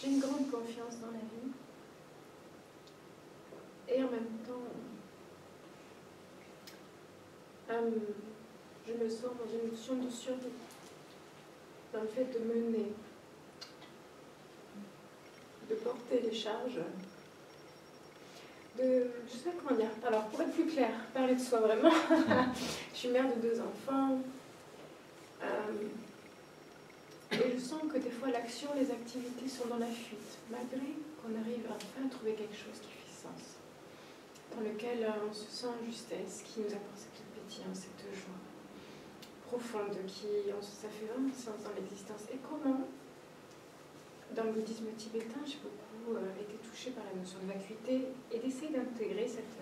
j'ai une grande confiance dans la vie. Et en même temps, je me sens dans une notion de survie, dans le fait de mener, de porter les charges, je ne sais pas comment dire. Alors, pour être plus clair, parler de soi vraiment, je suis mère de 2 enfants, et je sens que des fois l'action, les activités sont dans la fuite, malgré qu'on arrive enfin à trouver quelque chose qui fait sens, dans lequel on se sent en justesse, qui nous apporte cette pétillance, cette joie profonde, ça fait vraiment sens dans l'existence. Et comment, dans le bouddhisme tibétain, j'ai beaucoup été touchée par la notion de vacuité et d'essayer d'intégrer cette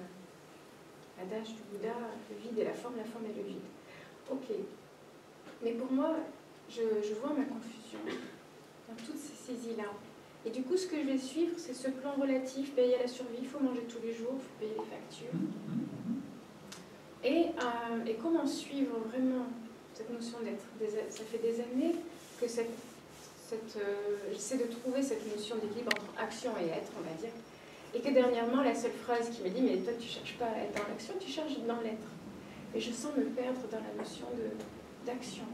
adage du Bouddha, le vide et la forme et le vide. Ok, mais pour moi, je vois ma confusion dans toutes ces saisies-là. Et du coup, ce que je vais suivre, c'est ce plan relatif, payer la survie, il faut manger tous les jours, il faut payer les factures. Et comment suivre vraiment cette notion d'être. Ça fait des années que j'essaie de trouver cette notion d'équilibre entre action et être, on va dire. Et que dernièrement, la seule phrase qui me dit « mais toi, tu ne cherches pas à être dans l'action, tu cherches dans l'être ». Et je sens me perdre dans la notion d'action.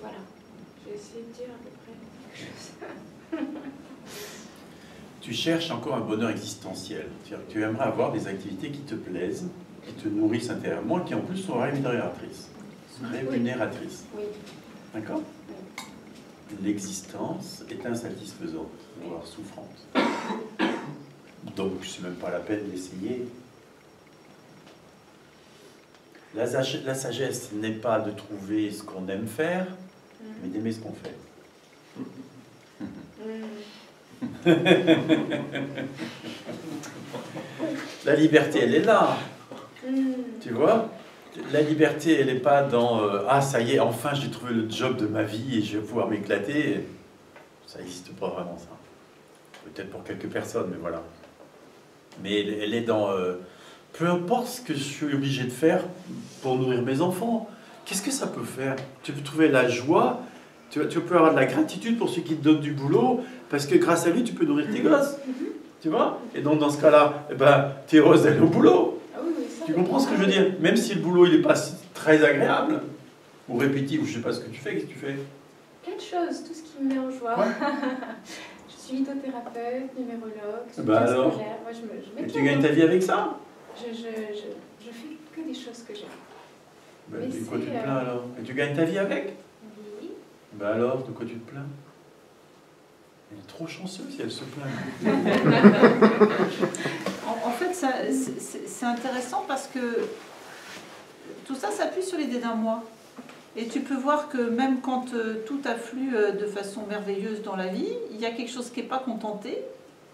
Voilà. J'ai essayé de dire à peu près quelque chose. Tu cherches encore un bonheur existentiel. C'est-à-dire que tu aimerais avoir des activités qui te plaisent, qui te nourrissent intérieurement et qui en plus sont rémunératrices. Rémunératrices. Oui. D'accord? Oui. L'existence est insatisfaisante, voire souffrante. Donc, c'est même pas la peine d'essayer. La sagesse n'est pas de trouver ce qu'on aime faire, mais d'aimer ce qu'on fait. La liberté, elle est là. Tu vois? La liberté, elle n'est pas dans ah, ça y est, enfin j'ai trouvé le job de ma vie et je vais pouvoir m'éclater. Ça n'existe pas vraiment, ça. Peut-être pour quelques personnes, mais voilà. Mais elle est dans peu importe ce que je suis obligé de faire pour nourrir mes enfants. Qu'est-ce que ça peut faire? Tu peux trouver la joie, tu peux avoir de la gratitude pour ceux qui te donnent du boulot, parce que grâce à lui, tu peux nourrir tes gosses. Tu vois? Et donc, dans ce cas-là, eh ben, tu es heureuse d'aller au boulot. Tu comprends ce que je veux dire? Même si le boulot, il n'est pas très agréable, ou répétitif, ou je ne sais pas ce que tu fais, qu'est-ce que tu fais? Quelque chose, tout ce qui me met en joie. Ouais. Je suis lithothérapeute, numérologue, bah alors, scolaire. Moi, je et tu gagnes ta vie avec ça? Je fais que des choses que j'aime. Bah, de quoi tu te plains alors? Et tu gagnes ta vie avec? Oui. Bah alors, de quoi tu te plains? Elle est trop chanceuse si elle se plaint. En fait, c'est intéressant parce que tout ça s'appuie sur l'idée d'un moi. Et tu peux voir que même quand tout afflue de façon merveilleuse dans la vie, il y a quelque chose qui n'est pas contenté.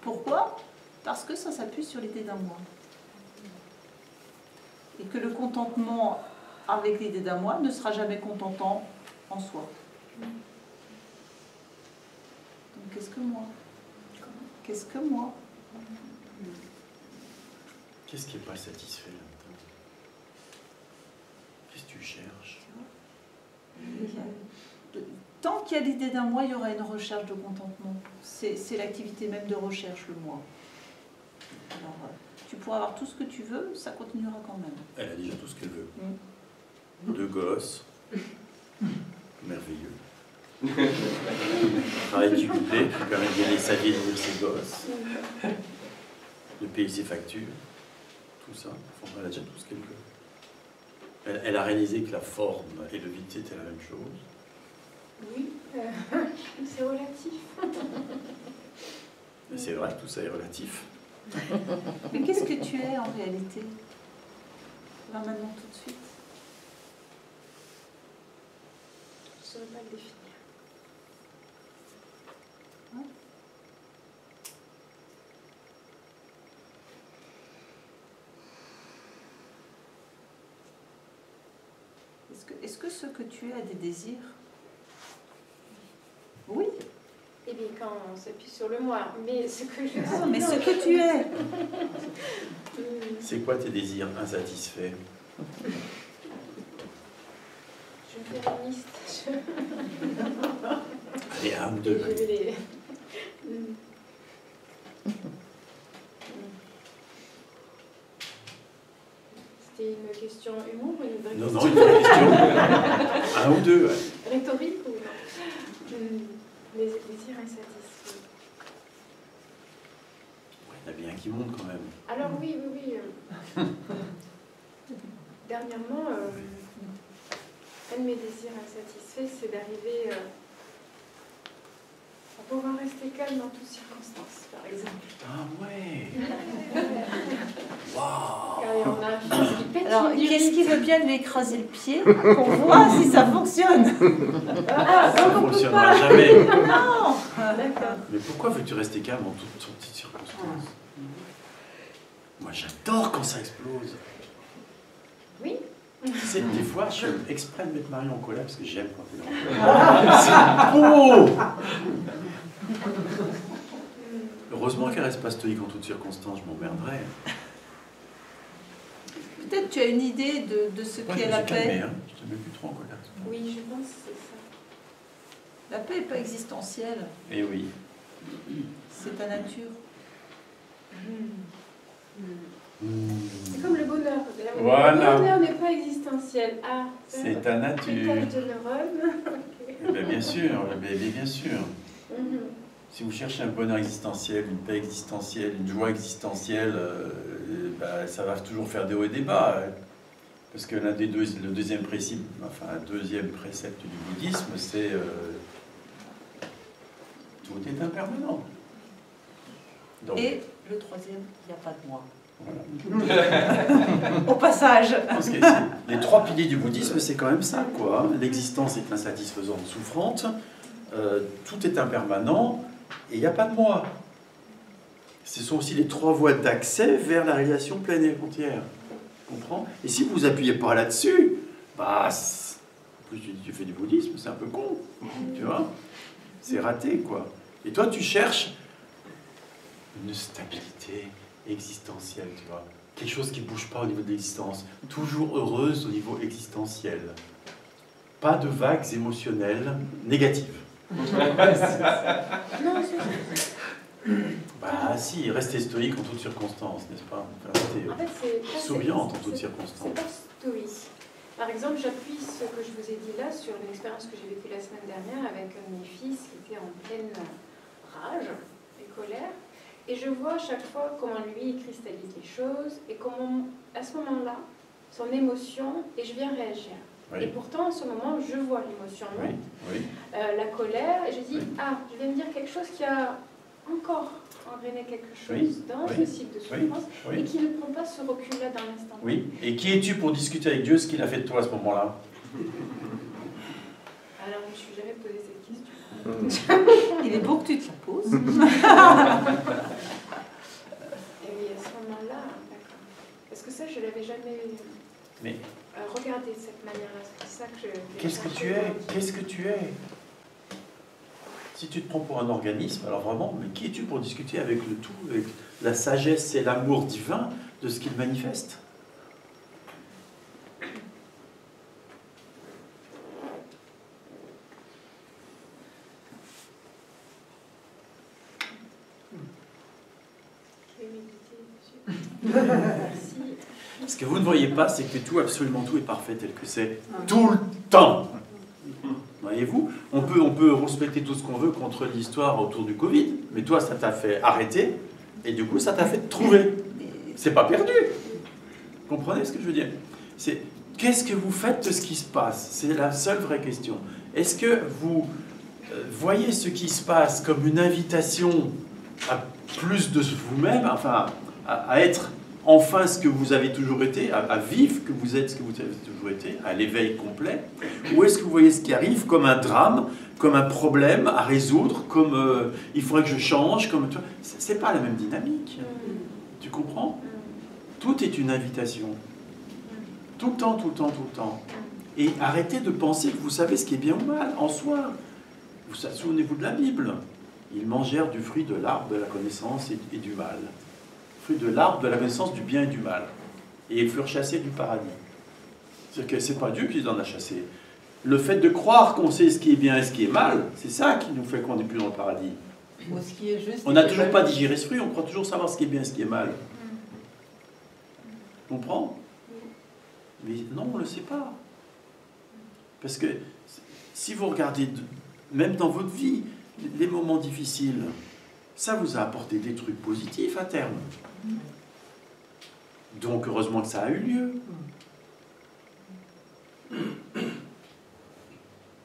Pourquoi? Parce que ça s'appuie sur l'idée d'un moi. Et que le contentement avec l'idée d'un moi ne sera jamais contentant en soi. Donc qu'est-ce que moi? Qu'est-ce que moi? Qu'est-ce qui n'est pas satisfait là-dedans? Qu'est-ce que tu cherches? Tant qu'il y a l'idée d'un moi, il y aura une recherche de contentement. C'est l'activité même de recherche, le moi. Alors, tu pourras avoir tout ce que tu veux, ça continuera quand même. Elle a déjà tout ce qu'elle veut. 2 gosses, merveilleux. Un travail qui lui plaît, qui lui permet de gagner sa vie et de nourrir ses gosses, de payer ses factures, tout ça. Enfin, elle a déjà tout ce qu'elle veut. Elle a réalisé que la forme et le vide c'était la même chose. Oui, c'est relatif. C'est vrai que tout ça est relatif. Mais qu'est-ce que tu es en réalité? Là maintenant tout de suite. Je ne saurais pas le définir. Hein? Est-ce que ce que tu es a des désirs? Oui. Eh bien, quand on s'appuie sur le moi, mais ce que je suis... Non, mais ce que tu es. C'est quoi tes désirs insatisfaits? Je suis féministe. Allez, un ou deux. J'ai vu question humour ou une vraie Non, question non, une vraie question. Un ou deux, ouais. rhétorique ou non? Les désirs insatisfaits. Il y en a bien qui montent quand même. Alors oui. Dernièrement, un de mes désirs insatisfaits, c'est d'arriver à pouvoir rester calme dans toutes circonstances, par exemple. Ah ouais. Waouh. Car on a un fils qui pète Alors, une qu'est-ce nuit. qui veut bien lui écraser le pied pour voir si ça fonctionne? Ah, Ça ne on peut fonctionnera pas. jamais. Non. D'accord. Mais pourquoi veux-tu rester calme en toutes circonstances? Moi, j'adore quand ça explose. Oui. Tu sais, des fois, je fais exprès de mettre Marie en colère parce que j'aime quand elle est en colère. C'est beau. Heureusement qu'elle reste pas stoïque en toutes circonstances, je m'emmerderais. Peut-être tu as une idée de ce Moi, je qu'est me la suis calmé, paix. hein. Je te mets plus trop en colère. Oui, je pense que c'est ça. La paix n'est pas existentielle, Eh oui. c'est ta nature. C'est comme le bonheur. Voilà. Le bonheur n'est pas existentiel. Ah, C'est ta nature. pétage de neurones. Ok. Eh ben, bien sûr, bien sûr. Mhm. Si vous cherchez un bonheur existentiel, une paix existentielle, une joie existentielle, ça va toujours faire des hauts et des bas. Parce que le deuxième précepte du bouddhisme, c'est tout est impermanent. Donc, Et le troisième, il n'y a pas de moi. voilà. Au passage. Parce que les trois piliers du bouddhisme, c'est quand même ça, quoi. L'existence est insatisfaisante, souffrante, tout est impermanent, et il n'y a pas de moi. Ce sont aussi les trois voies d'accès vers la réalisation pleine et entière. Tu comprends? Et si vous appuyez pas là-dessus, en plus tu fais du bouddhisme, c'est un peu con, tu vois? C'est raté, quoi. Et toi, tu cherches une stabilité existentielle, tu vois? Quelque chose qui ne bouge pas au niveau de l'existence, toujours heureuse au niveau existentiel. Pas de vagues émotionnelles négatives. Non, c'est ça. Bah si, rester stoïque en toutes circonstances, n'est-ce pas? Rester En fait, c'est souriante en toutes c'est circonstances. pas stoïque. Par exemple, j'appuie ce que je vous ai dit là sur une expérience que j'ai vécue la semaine dernière avec un de mes fils qui était en pleine rage et colère. Et je vois à chaque fois comment lui il cristallise les choses et comment, à ce moment-là, son émotion, et je viens réagir. Oui. Et pourtant, en ce moment, je vois l'émotion, Oui, oui. la colère, et je dis, Oui. ah, je viens de dire quelque chose qui a encore engrainé quelque chose Oui. dans Oui. ce cycle de Oui. souffrance, et Oui. qui ne prend pas ce recul-là dans l'instant. Oui. Et qui es-tu pour discuter avec Dieu ce qu'il a fait de toi à ce moment-là? Alors, je ne me suis jamais posé cette question. Il est beau que tu te la poses. Et oui, à ce moment-là, d'accord. Parce que ça, je ne l'avais jamais Mais regardé de cette manière-là. C'est ça que je... qu'est-ce que tu es? Qu'est-ce que tu es? Si tu te prends pour un organisme, alors vraiment, mais qui es-tu pour discuter avec le tout, avec la sagesse et l'amour divin de ce qu'il manifeste? Je vais méditer dessus. Merci. Ce que vous ne voyez pas, c'est que tout, absolument tout est parfait tel que c'est, tout le temps. Voyez-vous, on peut respecter tout ce qu'on veut contre l'histoire autour du Covid, mais toi, ça t'a fait arrêter, et du coup, ça t'a fait trouver. C'est pas perdu. Vous comprenez ce que je veux dire? C'est qu'est-ce que vous faites de ce qui se passe? C'est la seule vraie question. Est-ce que vous voyez ce qui se passe comme une invitation à plus de vous-même, enfin, à être enfin ce que vous avez toujours été, à vivre que vous êtes ce que vous avez toujours été, à l'éveil complet? Ou est-ce que vous voyez ce qui arrive comme un drame, comme un problème à résoudre, comme il faudrait que je change, comme c'est pas la même dynamique. Tu comprends? Tout est une invitation. Tout le temps, tout le temps, tout le temps. Et arrêtez de penser que vous savez ce qui est bien ou mal en soi. Vous souvenez-vous de la Bible? Ils mangèrent du fruit de l'arbre de la connaissance et du mal. Fruit de l'arbre de la connaissance du bien et du mal. Et ils furent chassés du paradis. C'est-à-dire que ce n'est pas Dieu qui les en a chassés. Le fait de croire qu'on sait ce qui est bien et ce qui est mal, c'est ça qui nous fait qu'on n'est plus dans le paradis. Ou ce qui est juste. On n'a toujours pas digéré ce fruit, on croit toujours savoir ce qui est bien et ce qui est mal. Tu comprends? Mais non, on ne le sait pas. Parce que si vous regardez, même dans votre vie, les moments difficiles, ça vous a apporté des trucs positifs à terme. Donc heureusement que ça a eu lieu.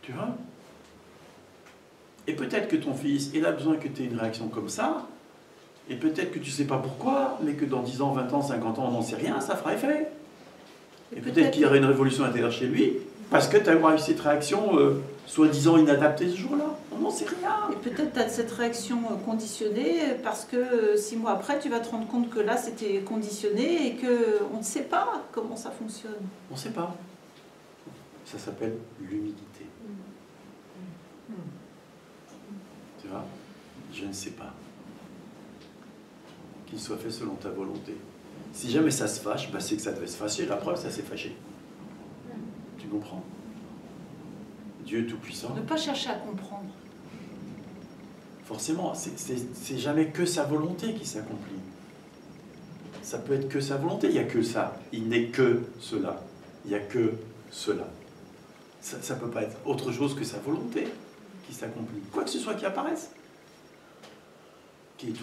Tu vois? Et peut-être que ton fils, il a besoin que tu aies une réaction comme ça, et peut-être que tu ne sais pas pourquoi, mais que dans 10 ans, 20 ans, 50 ans, on n'en sait rien, ça fera effet. Et peut-être qu'il y aurait une révolution intérieure chez lui, parce que tu as eu cette réaction soi-disant inadaptée ce jour-là. On n'en sait rien. Et peut-être tu as cette réaction conditionnée parce que 6 mois après, tu vas te rendre compte que là, c'était conditionné et qu'on ne sait pas comment ça fonctionne. On ne sait pas. Ça s'appelle l'humilité. Tu vois? Je ne sais pas. Qu'il soit fait selon ta volonté. Si jamais ça se fâche, bah c'est que ça devait se fâcher. La preuve, ça s'est fâché. Tu comprends? Dieu Tout-Puissant. Ne pas chercher à comprendre. Forcément, c'est jamais que sa volonté qui s'accomplit. Ça peut être que sa volonté, il n'y a que ça. Il n'est que cela. Il n'y a que cela. Ça ne peut pas être autre chose que sa volonté qui s'accomplit. Quoi que ce soit qui apparaisse. Qui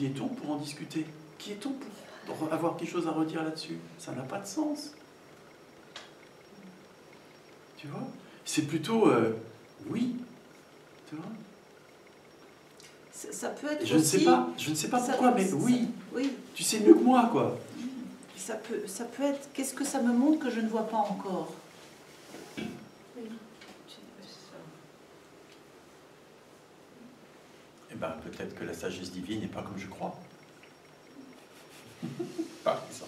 est-on pour en discuter? Qui est-on pour avoir quelque chose à redire là-dessus? Ça n'a pas de sens. Tu vois? C'est plutôt oui. Tu vois? Ça peut être je aussi... ne sais pas pourquoi, mais oui. Oui. Tu sais mieux que moi, quoi. Ça peut être... Qu'est-ce que ça me montre que je ne vois pas encore? Eh bien, peut-être que la sagesse divine n'est pas comme je crois. Par exemple.